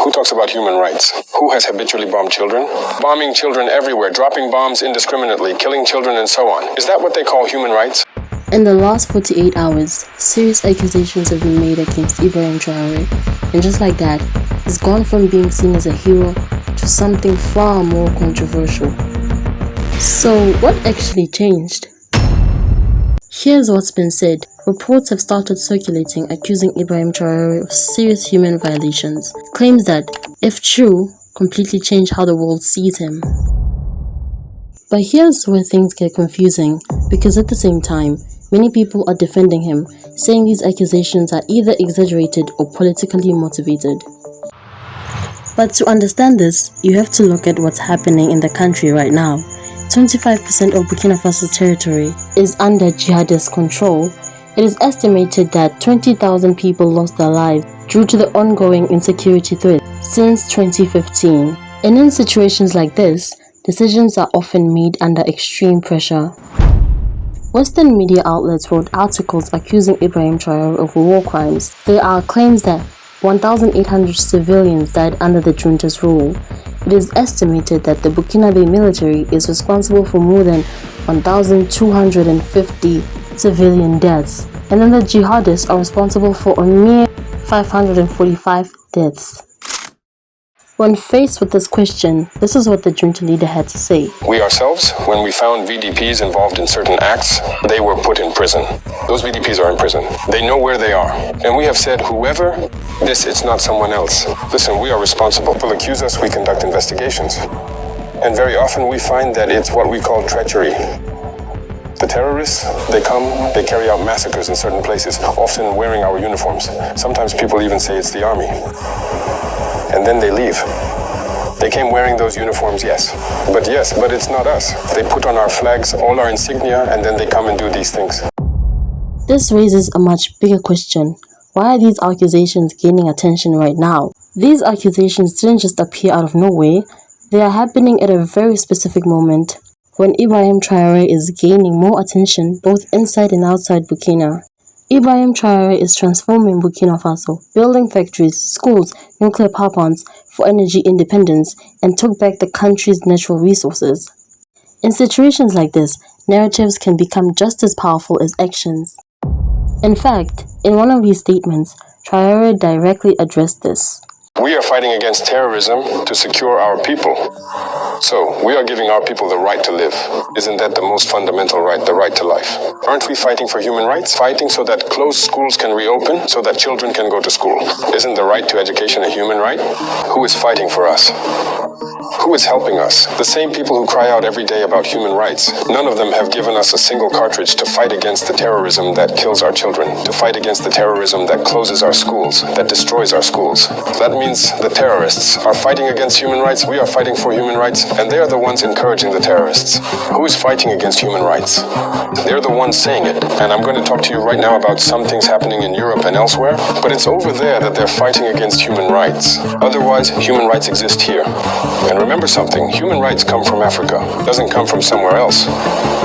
Who talks about human rights? Who has habitually bombed children? Bombing children everywhere, dropping bombs indiscriminately, killing children and so on. Is that what they call human rights? In the last 48 hours, serious accusations have been made against Ibrahim Traoré, and just like that, he's gone from being seen as a hero to something far more controversial. So, what actually changed? Here's what's been said. Reports have started circulating accusing Ibrahim Traoré of serious human violations. Claims that, if true, completely change how the world sees him. But here's where things get confusing, because at the same time, many people are defending him, saying these accusations are either exaggerated or politically motivated. But to understand this, you have to look at what's happening in the country right now. 25% of Burkina Faso's territory is under jihadist control. It is estimated that 20,000 people lost their lives due to the ongoing insecurity threat since 2015. And in situations like this, decisions are often made under extreme pressure. Western media outlets wrote articles accusing Ibrahim Traoré of war crimes. There are claims that 1,800 civilians died under the junta's rule. It is estimated that the Burkina Faso military is responsible for more than 1,250 civilian deaths, and then the jihadists are responsible for a mere 545 deaths. When faced with this question, this is what the junta leader had to say. We ourselves, when we found VDPs involved in certain acts, they were put in prison. Those VDPs are in prison. They know where they are. And we have said, whoever this, it's not someone else. Listen, we are responsible. People accuse us, we conduct investigations. And very often we find that it's what we call treachery. The terrorists, they come, they carry out massacres in certain places, often wearing our uniforms. Sometimes people even say it's the army. And then they leave. They came wearing those uniforms, yes, but it's not us. They put on our flags, all our insignia, and then they come and do these things. This raises a much bigger question. Why are these accusations gaining attention right now? These accusations didn't just appear out of nowhere. They are happening at a very specific moment, when Ibrahim Traoré is gaining more attention both inside and outside Burkina. Ibrahim Traoré is transforming Burkina Faso, building factories, schools, nuclear power plants for energy independence, and took back the country's natural resources. In situations like this, narratives can become just as powerful as actions. In fact, in one of his statements, Traoré directly addressed this. We are fighting against terrorism to secure our people. So, we are giving our people the right to live. Isn't that the most fundamental right, the right to life? Aren't we fighting for human rights? Fighting so that closed schools can reopen, so that children can go to school. Isn't the right to education a human right? Who is fighting for us? Who is helping us? The same people who cry out every day about human rights. None of them have given us a single cartridge to fight against the terrorism that kills our children, to fight against the terrorism that closes our schools, that destroys our schools. That means the terrorists are fighting against human rights, we are fighting for human rights, and they are the ones encouraging the terrorists. Who is fighting against human rights? They're the ones saying it. And I'm going to talk to you right now about some things happening in Europe and elsewhere, but it's over there that they're fighting against human rights. Otherwise, human rights exist here. And remember something, human rights come from Africa. It doesn't come from somewhere else.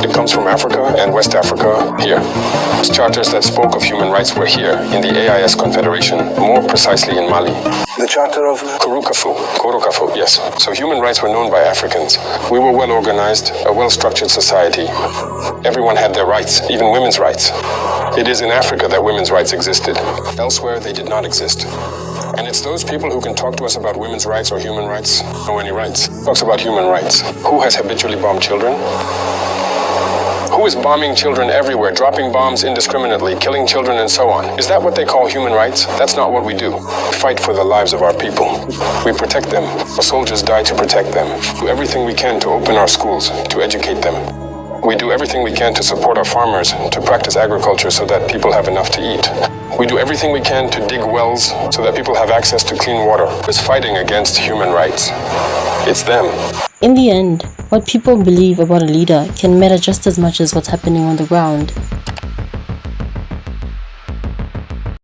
It comes from Africa and West Africa here. Charters that spoke of human rights were here, in the AIS Confederation, more precisely in Mali. The Charter of Kurukafu, yes. So human rights were known by Africans. We were well organized, a well-structured society. Everyone had their rights, even women's rights. It is in Africa that women's rights existed. Elsewhere, they did not exist. And it's those people who can talk to us about women's rights or human rights, know any rights. Talks about human rights. Who has habitually bombed children? Who is bombing children everywhere, dropping bombs indiscriminately, killing children and so on? Is that what they call human rights? That's not what we do. We fight for the lives of our people. We protect them. Our soldiers die to protect them. We do everything we can to open our schools, to educate them. We do everything we can to support our farmers, to practice agriculture so that people have enough to eat. We do everything we can to dig wells so that people have access to clean water. It's fighting against human rights. It's them. In the end, what people believe about a leader can matter just as much as what's happening on the ground.